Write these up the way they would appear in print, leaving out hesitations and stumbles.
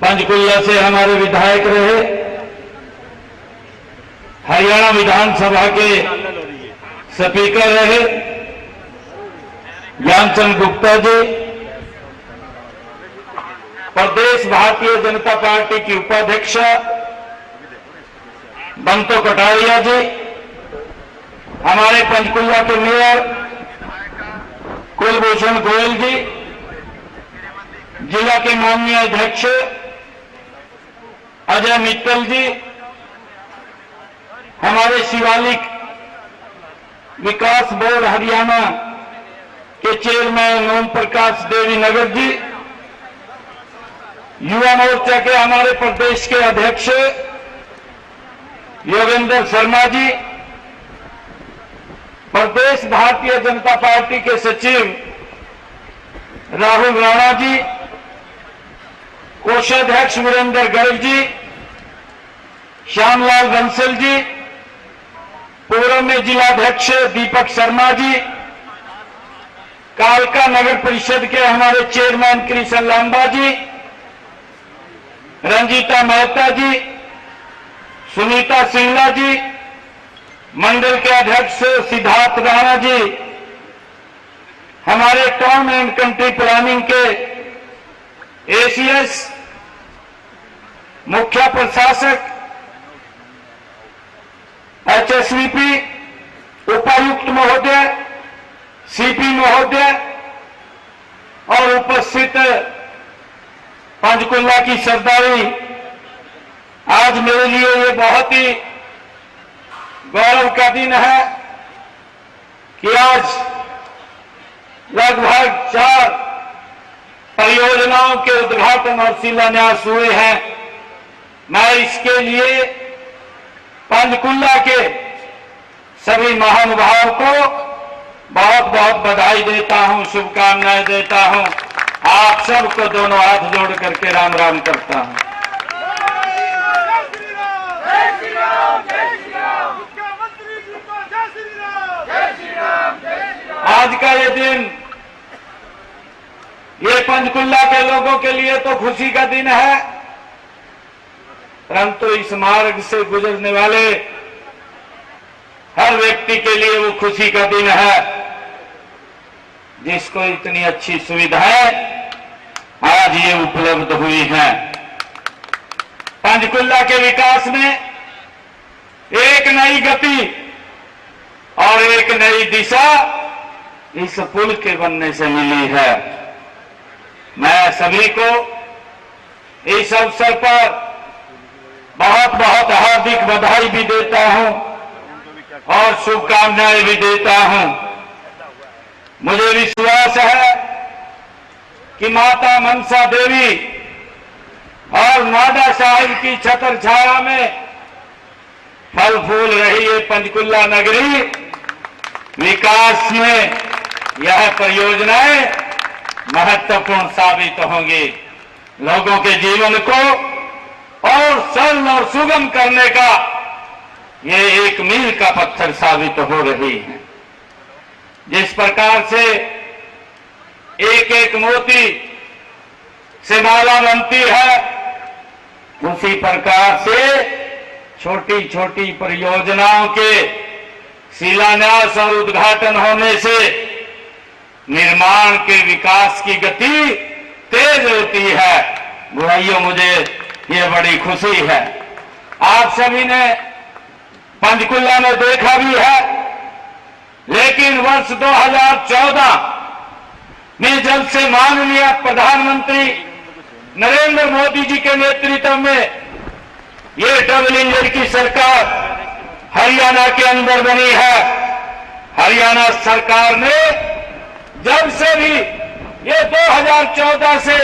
पंचकुला से हमारे विधायक रहे, हरियाणा विधानसभा के स्पीकर रहे ज्ञानचंद गुप्ता जी, प्रदेश भारतीय जनता पार्टी की उपाध्यक्ष बंतो कटारिया जी, हमारे पंचकुला के मेयर कुलभूषण गोयल जी, जिला के माननीय अध्यक्ष अजय मित्तल जी, हमारे शिवालिक विकास बोर्ड हरियाणा के चेयरमैन ओम प्रकाश देवी नगर जी, युवा मोर्चा के हमारे प्रदेश के अध्यक्ष योगेंद्र शर्मा जी, प्रदेश भारतीय जनता पार्टी के सचिव राहुल राणा जी, कोषाध्यक्ष वीरेंद्र गर्ग जी, श्यामलाल बंसल जी, पूर्व में जिलाध्यक्ष दीपक शर्मा जी, कालका नगर परिषद के हमारे चेयरमैन कृष्ण लांबा जी, रंजीता मेहता जी, सुनीता सिंगला जी, मंडल के अध्यक्ष सिद्धार्थ राणा जी, हमारे टाउन एंड कंट्री प्लानिंग के एसीएस मुख्य प्रशासक एचएसवीपी उपायुक्त महोदय, सीपी महोदय और उपस्थित पंचकुला की सरदारी, आज मेरे लिए ये बहुत ही गौरव का दिन है कि आज लगभग 4 परियोजनाओं के उद्घाटन और शिलान्यास हुए हैं। मैं इसके लिए पंचकुला के सभी महानुभावों को बहुत बहुत बधाई देता हूं, शुभकामनाएं देता हूं। आप सबको दोनों हाथ जोड़ करके राम राम करता हूं। आज का ये दिन, ये पंचकुला के लोगों के लिए तो खुशी का दिन है, परंतु इस मार्ग से गुजरने वाले हर व्यक्ति के लिए वो खुशी का दिन है जिसको इतनी अच्छी सुविधाएं आज ये उपलब्ध हुई हैं। पंचकुला के विकास में एक नई गति और एक नई दिशा इस पुल के बनने से मिली है। मैं सभी को इस अवसर पर बहुत बहुत हार्दिक बधाई भी देता हूं और शुभकामनाएं भी देता हूं। मुझे विश्वास है कि माता मनसा देवी और नाडा साहिब की छत्र छाया में फल फूल रही है पंचकुला नगरी, विकास में यह परियोजनाएं महत्वपूर्ण साबित होंगी। लोगों के जीवन को और सरल और सुगम करने का ये एक मील का पत्थर साबित हो रही है। जिस प्रकार से एक एक मोती से माला बनती है, उसी प्रकार से छोटी छोटी परियोजनाओं के शिलान्यास और उद्घाटन होने से निर्माण के विकास की गति तेज होती है। भाइयों, मुझे ये बड़ी खुशी है। आप सभी ने पंचकुला में देखा भी है, लेकिन वर्ष 2014 में जब से माननीय प्रधानमंत्री नरेंद्र मोदी जी के नेतृत्व में ये डबल इंजन की सरकार हरियाणा के अंदर बनी है, हरियाणा सरकार ने जब से भी ये 2014 से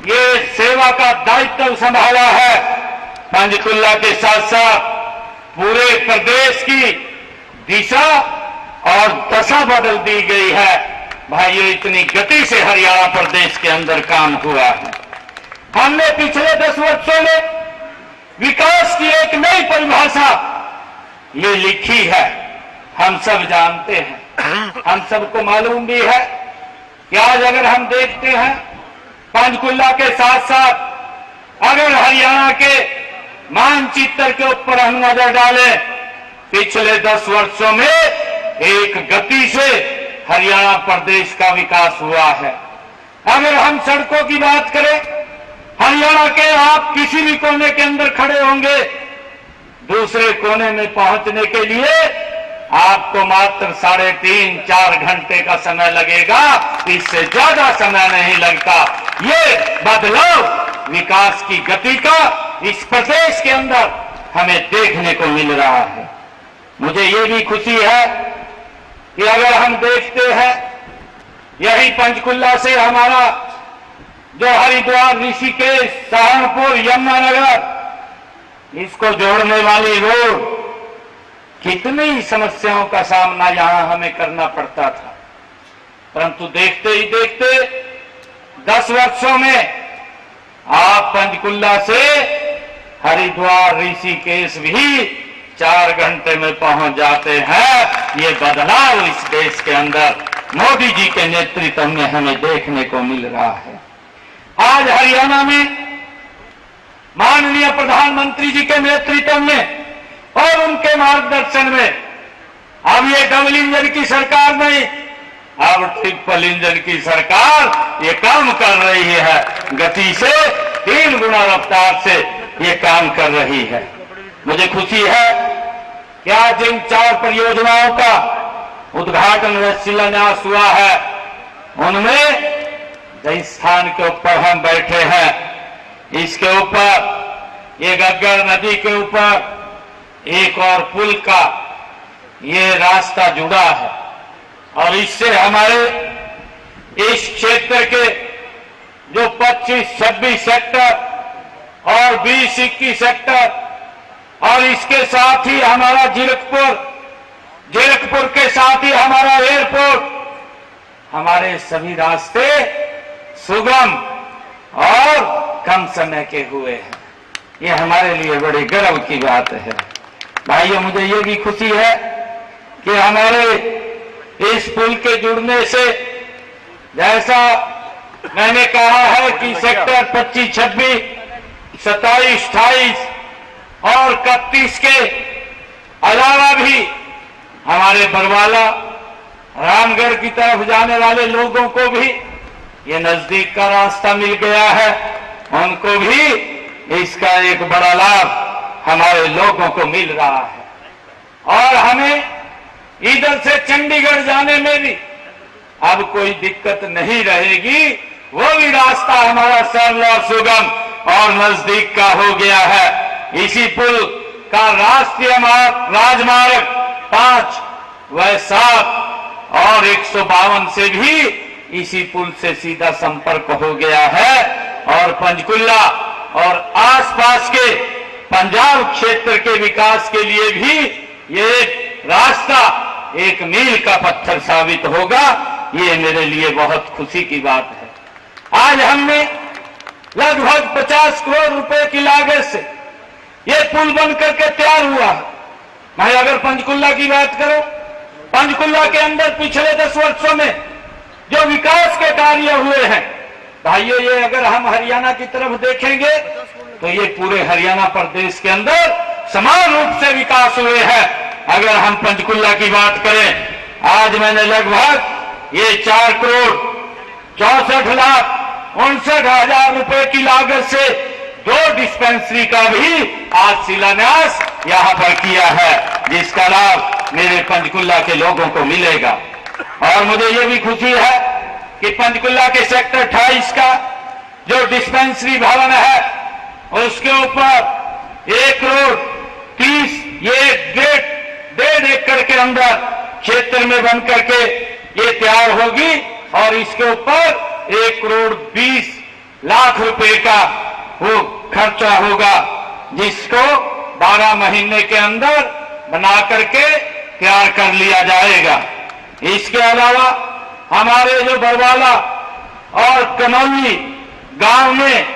ये सेवा का दायित्व संभाला है, पंचकुला के साथ साथ पूरे प्रदेश की दिशा और दशा बदल दी गई है। भाइयों, इतनी गति से हरियाणा प्रदेश के अंदर काम हुआ है। हमने पिछले 10 वर्षों में विकास की एक नई परिभाषा ये लिखी है। हम सब जानते हैं, हम सबको मालूम भी है कि आज अगर हम देखते हैं पंचकुला के साथ साथ अगर हरियाणा के मानचित्र के ऊपर हम नजर डालें, पिछले 10 वर्षों में एक गति से हरियाणा प्रदेश का विकास हुआ है। अगर हम सड़कों की बात करें, हरियाणा के आप किसी भी कोने के अंदर खड़े होंगे, दूसरे कोने में पहुंचने के लिए आपको मात्र 3.5-4 घंटे का समय लगेगा, इससे ज्यादा समय नहीं लगता। ये बदलाव विकास की गति का इस प्रदेश के अंदर हमें देखने को मिल रहा है। मुझे ये भी खुशी है कि अगर हम देखते हैं, यही पंचकुला से हमारा जो हरिद्वार, ऋषिकेश, सहारनपुर, यमुनानगर, इसको जोड़ने वाली रोड, कितनी समस्याओं का सामना यहां हमें करना पड़ता था, परंतु देखते ही देखते 10 वर्षों में आप पंचकुला से हरिद्वार, ऋषिकेश भी 4 घंटे में पहुंच जाते हैं। ये बदलाव इस देश के अंदर मोदी जी के नेतृत्व में हमें देखने को मिल रहा है। आज हरियाणा में माननीय प्रधानमंत्री जी के नेतृत्व में और उनके मार्गदर्शन में अब ये डबल इंजन की सरकार नहीं, अब ट्रिपल इंजन की सरकार ये काम कर रही है। गति से 3 गुना रफ्तार से ये काम कर रही है। मुझे खुशी है कि आज इन 4 परियोजनाओं का उद्घाटन व शिलान्यास हुआ है। उनमें जिस स्थान के ऊपर हम बैठे हैं, इसके ऊपर ये गग्गर नदी के ऊपर एक और पुल का ये रास्ता जुड़ा है और इससे हमारे इस क्षेत्र के जो 25-26 सेक्टर और 20-21 सेक्टर और इसके साथ ही हमारा जीरकपुर के साथ ही हमारा एयरपोर्ट, हमारे सभी रास्ते सुगम और कम समय के हुए हैं। ये हमारे लिए बड़ी गर्व की बात है। भाइयों, मुझे ये भी खुशी है कि हमारे इस पुल के जुड़ने से, जैसा मैंने कहा है कि सेक्टर 25, 26, 27, 28 और 31 के अलावा भी हमारे बरवाला, रामगढ़ की तरफ जाने वाले लोगों को भी ये नजदीक का रास्ता मिल गया है। उनको भी इसका एक बड़ा लाभ हमारे लोगों को मिल रहा है और हमें इधर से चंडीगढ़ जाने में भी अब कोई दिक्कत नहीं रहेगी। वो भी रास्ता हमारा सरल और सुगम और नजदीक का हो गया है। इसी पुल का राष्ट्रीय राजमार्ग 5 व 7 और 152 से भी इसी पुल से सीधा संपर्क हो गया है और पंचकुला और आसपास के पंजाब क्षेत्र के विकास के लिए भी ये रास्ता एक मील का पत्थर साबित होगा। ये मेरे लिए बहुत खुशी की बात है। आज हमने लगभग 50 करोड़ रुपए की लागत से ये पुल बनकर के तैयार हुआ है। मैं अगर पंचकुला की बात करूं, पंचकुला के अंदर पिछले 10 वर्षों में जो विकास के कार्य हुए हैं, भाइयों, ये अगर हम हरियाणा की तरफ देखेंगे तो ये पूरे हरियाणा प्रदेश के अंदर समान रूप से विकास हुए हैं। अगर हम पंचकुला की बात करें, आज मैंने लगभग ये 4 करोड़ 64,59,000 रुपए की लागत से 2 डिस्पेंसरी का भी आज शिलान्यास यहां पर किया है, जिसका लाभ मेरे पंचकुला के लोगों को मिलेगा। और मुझे ये भी खुशी है कि पंचकुला के सेक्टर 28 का जो डिस्पेंसरी भवन है, उसके ऊपर 1 करोड़ 30, ये 1.5 एकड़ के अंदर क्षेत्र में बन करके ये तैयार होगी और इसके ऊपर 1 करोड़ 20 लाख रुपए का वो खर्चा होगा, जिसको 12 महीने के अंदर बना करके तैयार कर लिया जाएगा। इसके अलावा हमारे जो बरवाला और कनौली गांव में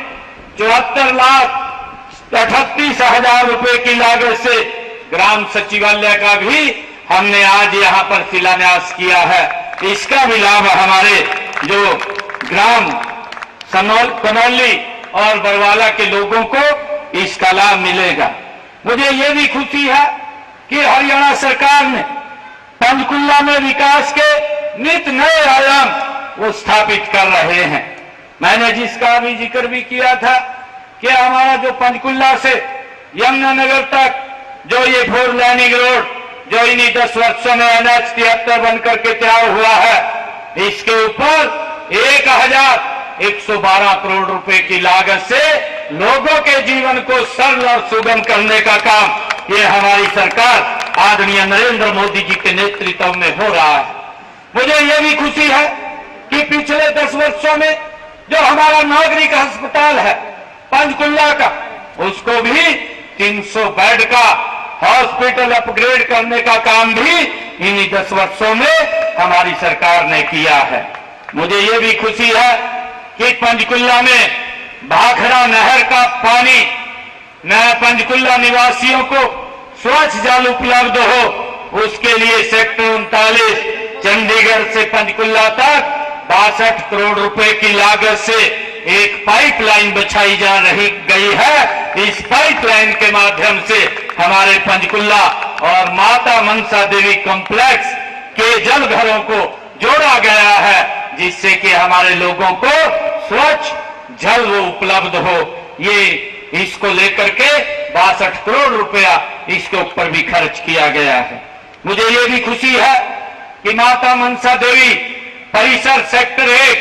74,38,000 रुपए की लागत से ग्राम सचिवालय का भी हमने आज यहां पर शिलान्यास किया है। इसका भी लाभ हमारे जो ग्राम कनौली और बरवाला के लोगों को इसका लाभ मिलेगा। मुझे ये भी खुशी है कि हरियाणा सरकार ने पंचकुला में विकास के नित नए आयाम वो स्थापित कर रहे हैं। मैंने जिसका भी जिक्र भी किया था कि हमारा जो पंचकुला से यमुनानगर तक जो ये 4 लाइनिंग रोड जो इन्हीं 10 वर्षों में NH 73 बनकर के तैयार हुआ है, इसके ऊपर 1112 करोड़ रुपए की लागत से लोगों के जीवन को सरल और सुगम करने का काम ये हमारी सरकार आदरणीय नरेंद्र मोदी जी के नेतृत्व में हो रहा है। मुझे ये भी खुशी है कि पिछले 10 वर्षों में जो हमारा नागरिक अस्पताल है पंचकुला का, उसको भी 300 बेड का हॉस्पिटल अपग्रेड करने का काम भी इन्हीं 10 वर्षों में हमारी सरकार ने किया है। मुझे ये भी खुशी है कि पंचकुला में भाखड़ा नहर का पानी नया पंचकुला निवासियों को स्वच्छ जल उपलब्ध हो, उसके लिए सेक्टर 39 चंडीगढ़ से पंचकुला तक 62 करोड़ रुपए की लागत से एक पाइपलाइन बिछाई जा रही गई है। इस पाइपलाइन के माध्यम से हमारे पंचकुला और माता मनसा देवी कॉम्प्लेक्स के जल घरों को जोड़ा गया है, जिससे कि हमारे लोगों को स्वच्छ जल उपलब्ध हो। ये इसको लेकर के 62 करोड़ रुपया इसके ऊपर भी खर्च किया गया है। मुझे ये भी खुशी है कि माता मनसा देवी परिसर सेक्टर 1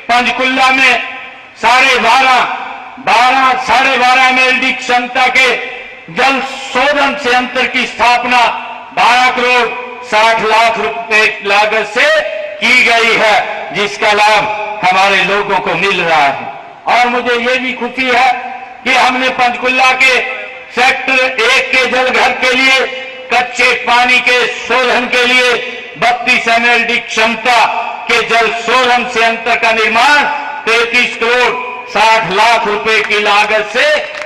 पंचकुला में 12.5 MLD क्षमता के जल शोधन संयंत्र की स्थापना 12 करोड़ 60 लाख रुपए लागत से की गई है, जिसका लाभ हमारे लोगों को मिल रहा है। और मुझे ये भी खुशी है कि हमने पंचकुला के सेक्टर 1 के जल घर के लिए कच्चे पानी के शोधन के लिए 32 MLD क्षमता के जल शोधन संयंत्र का निर्माण 33 करोड़ 60 लाख रुपए की लागत से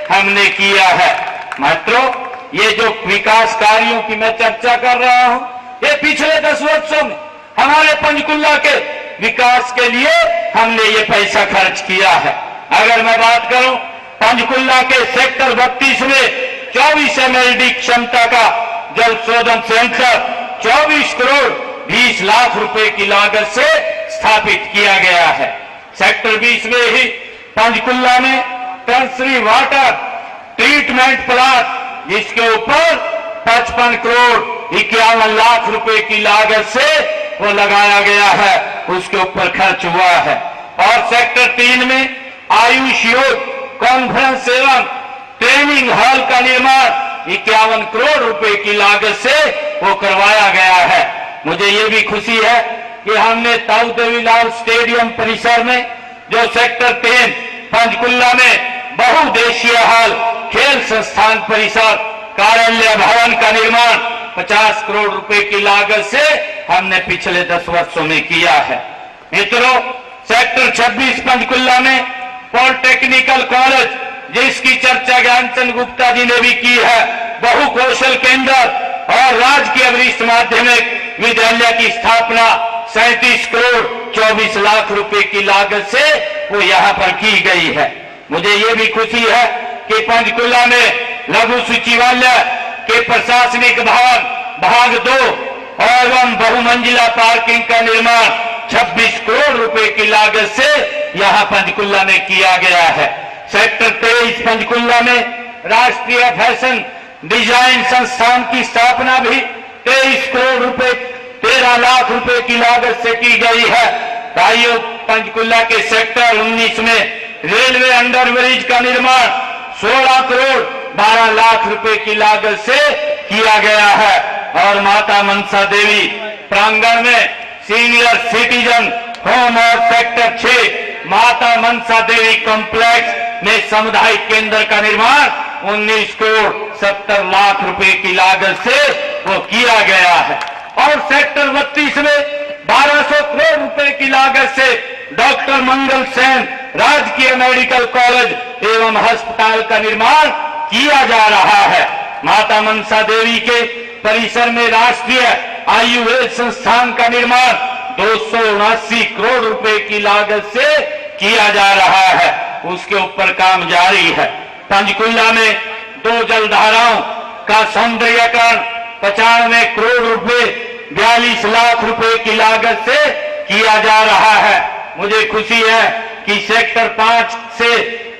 हमने किया है। मित्रों, ये जो विकास कार्यों की मैं चर्चा कर रहा हूं, ये पिछले 10 वर्षों में हमारे पंचकुला के विकास के लिए हमने ये पैसा खर्च किया है। अगर मैं बात करूं पंचकुला के सेक्टर 32 में 24 MLD क्षमता का जल शोधन संयंत्र 24 करोड़ 20 लाख रुपए की लागत से स्थापित किया गया है। सेक्टर 20 में ही पंचकुला में टर्सरी वाटर ट्रीटमेंट प्लांट, जिसके ऊपर 55 करोड़ 51 लाख रुपए की लागत से वो लगाया गया है, उसके ऊपर खर्च हुआ है। और सेक्टर 3 में आयुष योग कॉन्फ्रेंस एवं ट्रेनिंग हॉल का निर्माण 51 करोड़ रुपए की लागत से वो करवाया गया है। मुझे ये भी खुशी है कि हमने ताऊ देवीलाल स्टेडियम परिसर में जो सेक्टर 3 पंचकुला में बहुउद्देशीय हॉल खेल संस्थान परिसर कार्यालय भवन का निर्माण 50 करोड़ रुपए की लागत से हमने पिछले 10 वर्षों में किया है। मित्रों, सेक्टर 26 पंचकुला में पॉलिटेक्निकल कॉलेज, जिसकी चर्चा ज्ञानचंद गुप्ता जी ने भी की है, बहुकौशल केंद्र और राजकीय वरिष्ठ माध्यमिक विद्यालय की स्थापना 37 करोड़ 24 लाख रुपए की लागत से वो यहाँ पर की गई है। मुझे ये भी खुशी है कि पंचकुला में लघु सचिवालय के प्रशासनिक भवन भाग 2 एवं बहुमंजिला पार्किंग का निर्माण 26 करोड़ रुपए की लागत से यहाँ पंचकुला में किया गया है। सेक्टर 23 पंचकुला में राष्ट्रीय फैशन डिजाइन संस्थान की स्थापना भी 23 करोड़ रुपए 13 लाख रुपए की लागत से की गई है। भाइयों, पंचकुला के सेक्टर 19 में रेलवे अंडरब्रिज का निर्माण 16 करोड़ 12 लाख रुपए की लागत से किया गया है। और माता मनसा देवी प्रांगण में सीनियर सिटीजन होम और सेक्टर 6 माता मनसा देवी कॉम्प्लेक्स में सामुदायिक केंद्र का निर्माण 19 करोड़ 70 लाख रुपए की लागत से वो किया गया है। और सेक्टर 32 में 1200 करोड़ रुपए की लागत से डॉक्टर मंगल सेन राजकीय मेडिकल कॉलेज एवं अस्पताल का निर्माण किया जा रहा है। माता मनसा देवी के परिसर में राष्ट्रीय आयुर्वेद संस्थान का निर्माण 279 करोड़ रुपए की लागत से किया जा रहा है। उसके ऊपर काम जारी है। पंचकुला में 2 जलधाराओं का सौंदर्यीकरण 95 करोड़ रुपए 42 लाख रुपए की लागत से किया जा रहा है। मुझे खुशी है कि सेक्टर 5 से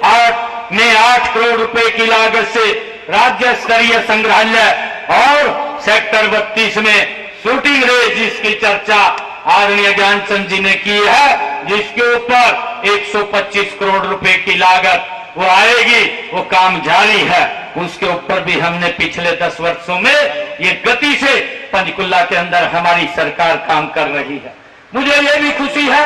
8 में 8 करोड़ रुपए की लागत से राज्य स्तरीय संग्रहालय और सेक्टर 32 में शूटिंग रेंज जिसकी चर्चा आदरणीय ज्ञानचंद जी ने की है, जिसके ऊपर 125 करोड़ रुपए की लागत वो आएगी, वो काम जारी है। उसके ऊपर भी हमने पिछले 10 वर्षों में ये गति से पंचकुला के अंदर हमारी सरकार काम कर रही है। मुझे ये भी खुशी है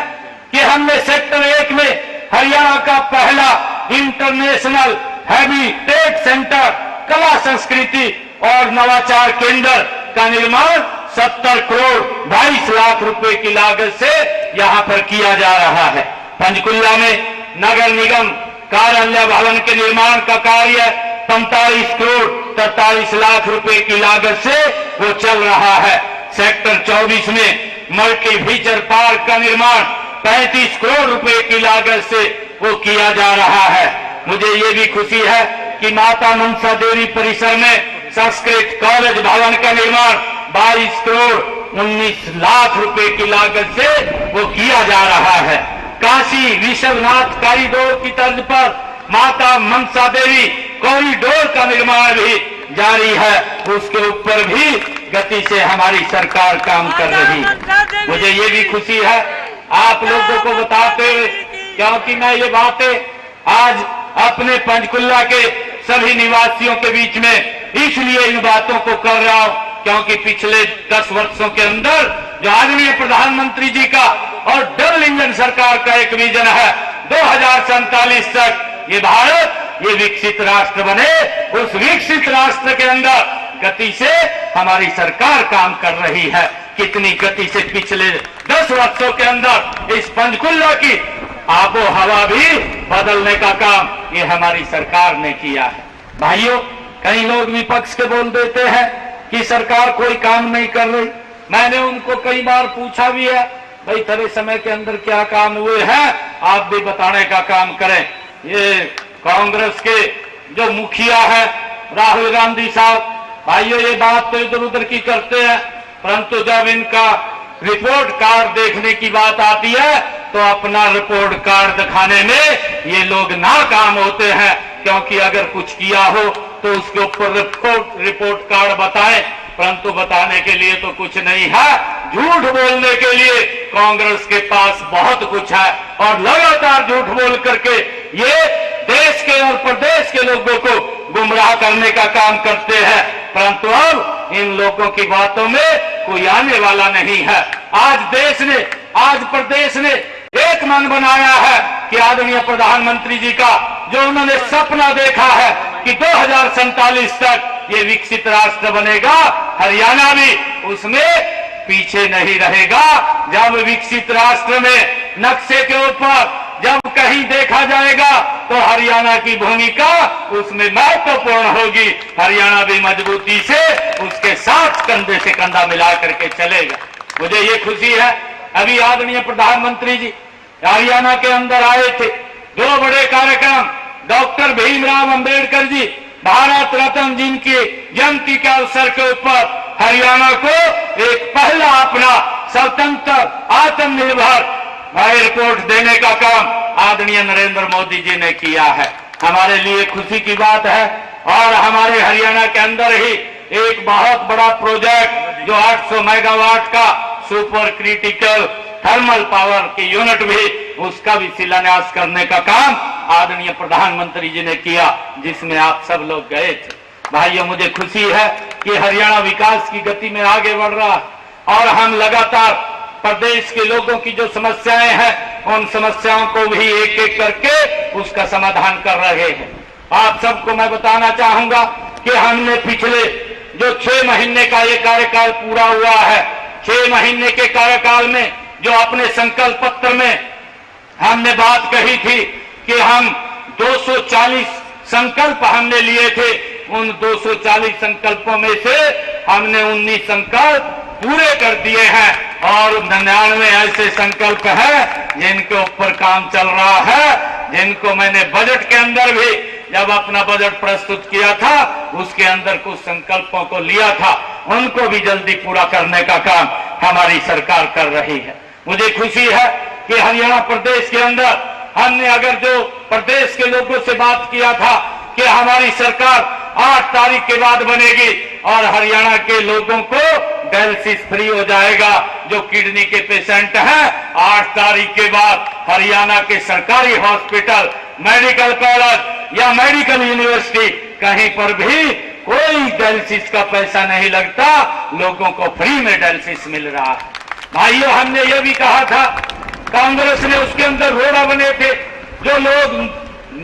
कि हमने सेक्टर 1 में हरियाणा का पहला इंटरनेशनल हैबिटेट सेंटर कला संस्कृति और नवाचार केंद्र का निर्माण 70 करोड़ 22 लाख रुपए की लागत से यहां पर किया जा रहा है। पंचकुला में नगर निगम कार्यालय भवन के निर्माण का कार्य 45 करोड़ 43 लाख रुपए की लागत से वो चल रहा है। सेक्टर 24 में मल्टी फीचर पार्क का निर्माण 35 करोड़ रुपए की लागत से वो किया जा रहा है। मुझे ये भी खुशी है कि माता मनसा देवी परिसर में संस्कृत कॉलेज भवन का निर्माण 22 करोड़ 19 लाख रुपए की लागत से वो किया जा रहा है। काशी विश्वनाथ कॉरिडोर की तर्ज पर माता मनसा देवी कॉरिडोर का निर्माण भी जारी है, उसके ऊपर भी गति से हमारी सरकार काम कर रही है। मुझे ये भी खुशी है आप लोगों को बताते हुए, क्योंकि मैं ये बातें आज अपने पंचकुला के सभी निवासियों के बीच में इसलिए इन बातों को कर रहा हूं, क्योंकि पिछले 10 वर्षों के अंदर जो आदरणीय प्रधानमंत्री जी का और डबल इंजन सरकार का एक विजन है 2047 तक ये भारत ये विकसित राष्ट्र बने, उस विकसित राष्ट्र के अंदर गति से हमारी सरकार काम कर रही है। कितनी गति से पिछले 10 वर्षों के अंदर इस पंचकुला की आबो हवा भी बदलने का काम ये हमारी सरकार ने किया है। भाइयों, कई लोग विपक्ष के बोल देते हैं कि सरकार कोई काम नहीं कर रही। मैंने उनको कई बार पूछा भी है, भाई थोड़े समय के अंदर क्या काम हुए हैं आप भी बताने का काम करें। ये कांग्रेस के जो मुखिया है राहुल गांधी साहब, भाइयों ये बात तो इधर उधर की करते हैं, परंतु जब इनका रिपोर्ट कार्ड देखने की बात आती है तो अपना रिपोर्ट कार्ड दिखाने में ये लोग नाकाम होते हैं, क्योंकि अगर कुछ किया हो तो उसके ऊपर रिपोर्ट कार्ड बताएं, परंतु बताने के लिए तो कुछ नहीं है। झूठ बोलने के लिए कांग्रेस के पास बहुत कुछ है और लगातार झूठ बोल करके ये देश के और प्रदेश के लोगों को गुमराह करने का काम करते हैं, परंतु अब इन लोगों की बातों में कोई आने वाला नहीं है। आज देश ने, आज प्रदेश ने एक मन बनाया है कि आदरणीय प्रधानमंत्री जी का जो उन्होंने सपना देखा है कि 2047 तक ये विकसित राष्ट्र बनेगा, हरियाणा भी उसमें पीछे नहीं रहेगा। जब विकसित राष्ट्र में नक्शे के ऊपर जब कहीं देखा जाएगा तो हरियाणा की भूमिका उसमें महत्वपूर्ण होगी। हरियाणा भी मजबूती से उसके साथ कंधे से कंधा मिला करके चलेगा। मुझे ये खुशी है, अभी आदरणीय प्रधानमंत्री जी हरियाणा के अंदर आए थे। 2 बड़े कार्यक्रम, डॉक्टर भीमराव अंबेडकर जी भारत रत्न जिनकी जयंती के अवसर के ऊपर हरियाणा को एक पहला अपना स्वतंत्र आत्मनिर्भर एयरपोर्ट देने का काम आदरणीय नरेंद्र मोदी जी ने किया है। हमारे लिए खुशी की बात है। और हमारे हरियाणा के अंदर ही एक बहुत बड़ा प्रोजेक्ट जो 800 मेगावाट का सुपर क्रिटिकल थर्मल पावर की यूनिट भी, उसका भी शिलान्यास करने का काम आदरणीय प्रधानमंत्री जी ने किया, जिसमें आप सब लोग गए थे। भाइयों, मुझे खुशी है कि हरियाणा विकास की गति में आगे बढ़ रहा है और हम लगातार प्रदेश के लोगों की जो समस्याएं हैं उन समस्याओं को भी एक एक करके उसका समाधान कर रहे हैं। आप सबको मैं बताना चाहूंगा कि हमने पिछले जो 6 महीने का ये कार्यकाल पूरा हुआ है, 6 महीने के कार्यकाल में जो अपने संकल्प पत्र में हमने बात कही थी कि हम 240 संकल्प हमने लिए थे, उन 240 संकल्पों में से हमने 19 संकल्प पूरे कर दिए हैं और 99 ऐसे संकल्प हैं जिनके ऊपर काम चल रहा है, इनको मैंने बजट के अंदर भी जब अपना बजट प्रस्तुत किया था उसके अंदर कुछ संकल्पों को लिया था, उनको भी जल्दी पूरा करने का काम हमारी सरकार कर रही है। मुझे खुशी है कि हरियाणा प्रदेश के अंदर हमने अगर जो प्रदेश के लोगों से बात किया था कि हमारी सरकार 8 तारीख के बाद बनेगी और हरियाणा के लोगों को डायलिसिस फ्री हो जाएगा, जो किडनी के पेशेंट हैं 8 तारीख के बाद हरियाणा के सरकारी हॉस्पिटल, मेडिकल कॉलेज या मेडिकल यूनिवर्सिटी कहीं पर भी कोई डायलिसिस का पैसा नहीं लगता, लोगों को फ्री में डायलिसिस मिल रहा है। भाइयों, हमने ये भी कहा था, कांग्रेस ने उसके अंदर रोड़ा बने थे, जो लोग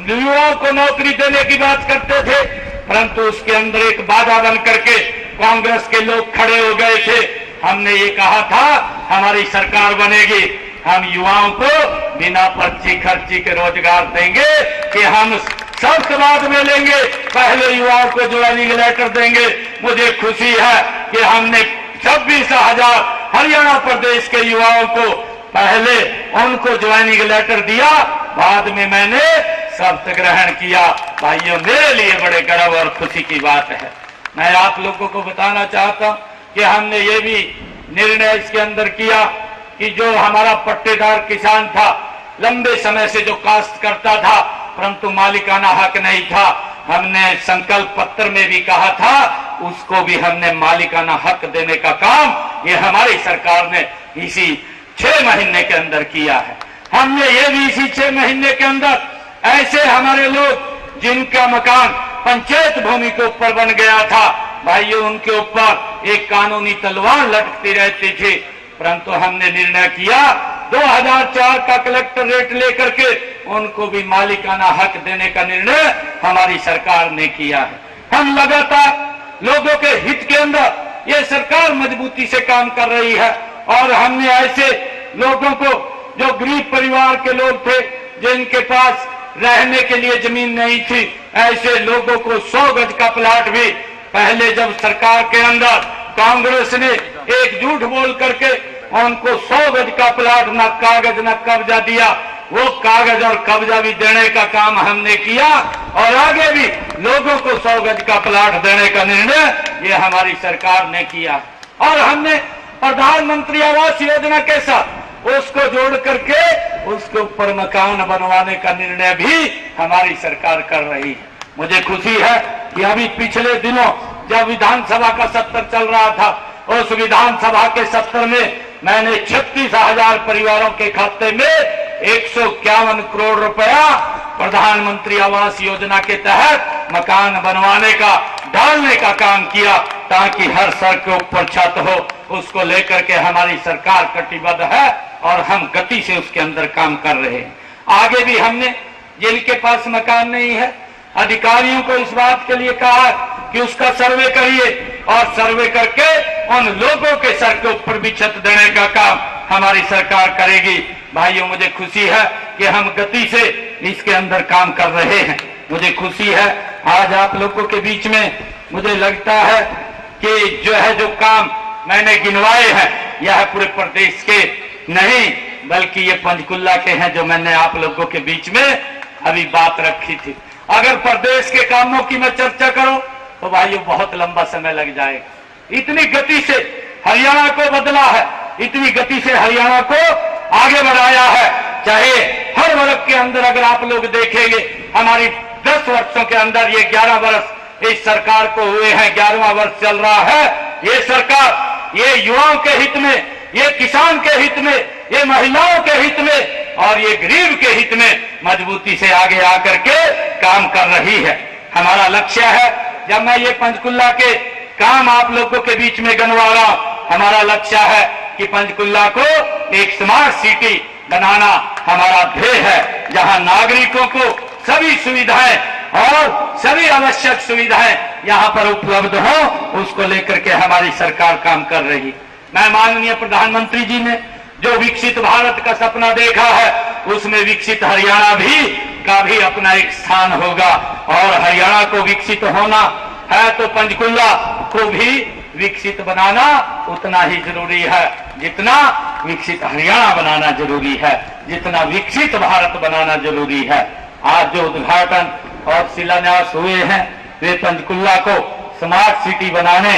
युवाओं को नौकरी देने की बात करते थे, परंतु उसके अंदर एक बाधा बन करके कांग्रेस के लोग खड़े हो गए थे। हमने ये कहा था हमारी सरकार बनेगी, हम युवाओं को बिना पर्ची खर्ची के रोजगार देंगे कि हम सब बाद में लेंगे, पहले युवाओं को ज्वाइनिंग लेटर देंगे। मुझे खुशी है कि हमने 26,000 हरियाणा प्रदेश के युवाओं को पहले उनको ज्वाइनिंग लेटर दिया, बाद में मैंने शपथ ग्रहण किया। भाइयों, मेरे लिए बड़े गर्व और खुशी की बात है। मैं आप लोगों को बताना चाहता हूं कि हमने ये भी निर्णय इसके अंदर किया कि जो हमारा पट्टेदार किसान था, लंबे समय से जो काश्त करता था परंतु मालिकाना हक नहीं था, हमने संकल्प पत्र में भी कहा था उसको भी हमने मालिकाना हक देने का काम ये हमारी सरकार ने इसी 6 महीने के अंदर किया है। हमने ये भी इसी 6 महीने के अंदर ऐसे हमारे लोग जिनका मकान पंचायत भूमि के ऊपर बन गया था, भाइयों उनके ऊपर एक कानूनी तलवार लटकती रहती थी, परंतु हमने निर्णय किया 2004 का कलेक्टर रेट लेकर के उनको भी मालिकाना हक देने का निर्णय हमारी सरकार ने किया है। हम लगातार लोगों के हित के अंदर ये सरकार मजबूती से काम कर रही है और हमने ऐसे लोगों को जो गरीब परिवार के लोग थे जिनके पास रहने के लिए जमीन नहीं थी, ऐसे लोगों को 100 गज का प्लाट भी पहले जब सरकार के अंदर कांग्रेस ने एक झूठ बोल करके उनको 100 गज का प्लाट न कागज न कब्जा दिया, वो कागज और कब्जा भी देने का काम हमने किया और आगे भी लोगों को 100 गज का प्लाट देने का निर्णय ये हमारी सरकार ने किया। और हमने प्रधानमंत्री आवास योजना के साथ उसको जोड़ करके उसके ऊपर मकान बनवाने का निर्णय भी हमारी सरकार कर रही है। मुझे खुशी है कि अभी पिछले दिनों जब विधानसभा का सत्र चल रहा था, उस विधानसभा के सत्र में मैंने 36,000 परिवारों के खाते में 151 करोड़ रुपया प्रधानमंत्री आवास योजना के तहत मकान बनवाने का डालने का काम किया, ताकि हर सर के ऊपर छत हो। उसको लेकर के हमारी सरकार कटिबद्ध है और हम गति से उसके अंदर काम कर रहे हैं। आगे भी हमने जिनके पास मकान नहीं है अधिकारियों को इस बात के लिए कहा कि उसका सर्वे करिए और सर्वे करके उन लोगों के सर के ऊपर भी छत देने का काम हमारी सरकार करेगी। भाइयों, मुझे खुशी है कि हम गति से इसके अंदर काम कर रहे हैं। मुझे खुशी है आज आप लोगों के बीच में, मुझे लगता है कि जो काम मैंने गिनवाए हैं यह पूरे प्रदेश के नहीं बल्कि ये पंचकुला के हैं, जो मैंने आप लोगों के बीच में अभी बात रखी थी। अगर प्रदेश के कामों की मैं चर्चा करूं तो भाइयों बहुत लंबा समय लग जाएगा। इतनी गति से हरियाणा को बदला है, इतनी गति से हरियाणा को आगे बढ़ाया है। चाहे हर वर्ग के अंदर अगर आप लोग देखेंगे, हमारी 10 वर्षों के अंदर ये 11 वर्ष इस सरकार को हुए हैं, 11वां वर्ष चल रहा है। ये सरकार ये युवाओं के हित में, ये किसान के हित में, ये महिलाओं के हित में और ये गरीब के हित में मजबूती से आगे आकर के काम कर रही है। हमारा लक्ष्य है, जब मैं ये पंचकुला के काम आप लोगों के बीच में गिनवा रहा हूं, हमारा लक्ष्य है कि पंचकुला को एक स्मार्ट सिटी बनाना हमारा ध्येय है, जहां नागरिकों को सभी सुविधाएं और सभी आवश्यक सुविधाएं यहां पर उपलब्ध हो, उसको लेकर के हमारी सरकार काम कर रही। मैं माननीय प्रधानमंत्री जी ने जो विकसित भारत का सपना देखा है, उसमें विकसित हरियाणा का भी अपना एक स्थान होगा और हरियाणा को विकसित होना है तो पंचकुला को भी विकसित बनाना उतना ही जरूरी है जितना विकसित हरियाणा बनाना जरूरी है, जितना विकसित भारत बनाना जरूरी है। आज जो उद्घाटन और शिलान्यास हुए हैं वे पंचकुला को स्मार्ट सिटी बनाने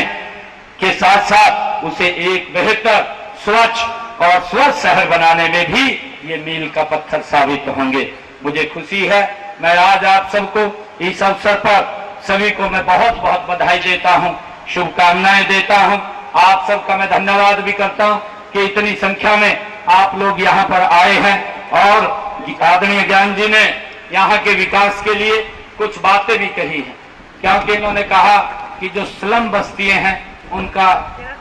के साथ साथ उसे एक बेहतर स्वच्छ और स्वस्थ शहर बनाने में भी ये मील का पत्थर साबित होंगे। मुझे खुशी है, मैं आज आप सबको इस अवसर पर सभी को मैं बहुत बहुत बधाई देता हूं, शुभकामनाएं देता हूं। आप सबका मैं धन्यवाद भी करता हूं कि इतनी संख्या में आप लोग यहां पर आए हैं और आदरणीय ज्ञान जी ने यहां के विकास के लिए कुछ बातें भी कही हैं, क्योंकि इन्होंने कहा कि जो स्लम बस्तियां हैं उनका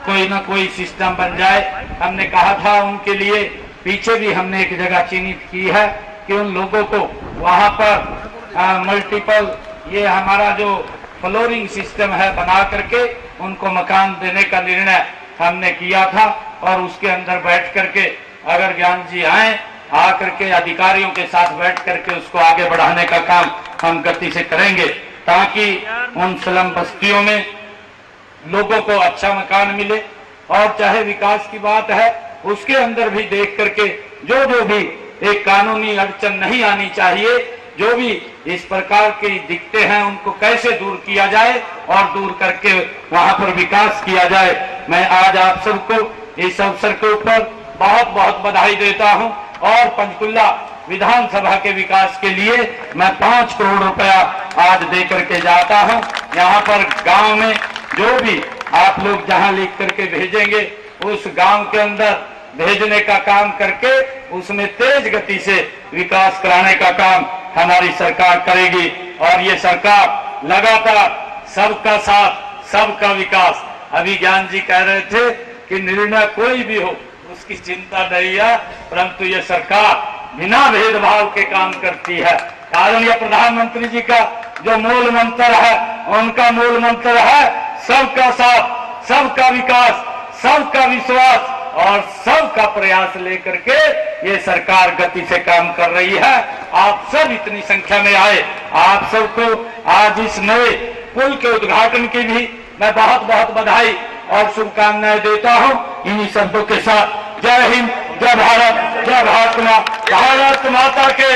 कोई ना कोई सिस्टम बन जाए। हमने कहा था उनके लिए पीछे भी हमने एक जगह चिन्हित की है कि उन लोगों को वहां पर मल्टीपल ये हमारा जो फ्लोरिंग सिस्टम है बना करके उनको मकान देने का निर्णय हमने किया था और उसके अंदर बैठ करके अगर ज्ञान जी आए आ करके अधिकारियों के साथ बैठ करके उसको आगे बढ़ाने का काम हम गति से करेंगे, ताकि उन स्लम बस्तियों में लोगों को अच्छा मकान मिले। और चाहे विकास की बात है उसके अंदर भी देख करके जो भी एक कानूनी अड़चन नहीं आनी चाहिए, जो भी इस प्रकार के दिखते हैं उनको कैसे दूर किया जाए और दूर करके वहां पर विकास किया जाए। मैं आज आप सबको इस अवसर के ऊपर बहुत बहुत बधाई देता हूं और पंचकुला विधानसभा के विकास के लिए मैं 5 करोड़ रुपया आज दे करके जाता हूं। यहाँ पर गांव में जो भी आप लोग जहां लिख करके भेजेंगे उस गांव के अंदर भेजने का काम करके उसमें तेज गति से विकास कराने का काम हमारी सरकार करेगी। और ये सरकार लगातार सबका साथ सबका विकास, अभी ज्ञान जी कह रहे थे कि निर्णय कोई भी हो उसकी चिंता नहीं है, परंतु ये सरकार बिना भेदभाव के काम करती है। आदरणीय प्रधानमंत्री जी का जो मूल मंत्र है उनका मूल मंत्र है सबका साथ सबका विकास सबका विश्वास और सबका प्रयास लेकर के ये सरकार गति से काम कर रही है। आप सब इतनी संख्या में आए, आप सबको आज इस नए पुल के उद्घाटन की भी मैं बहुत बहुत बधाई और शुभकामनाएं देता हूं। इन्हीं शब्दों के साथ जय हिंद, जय भारत, जय भारत माता के।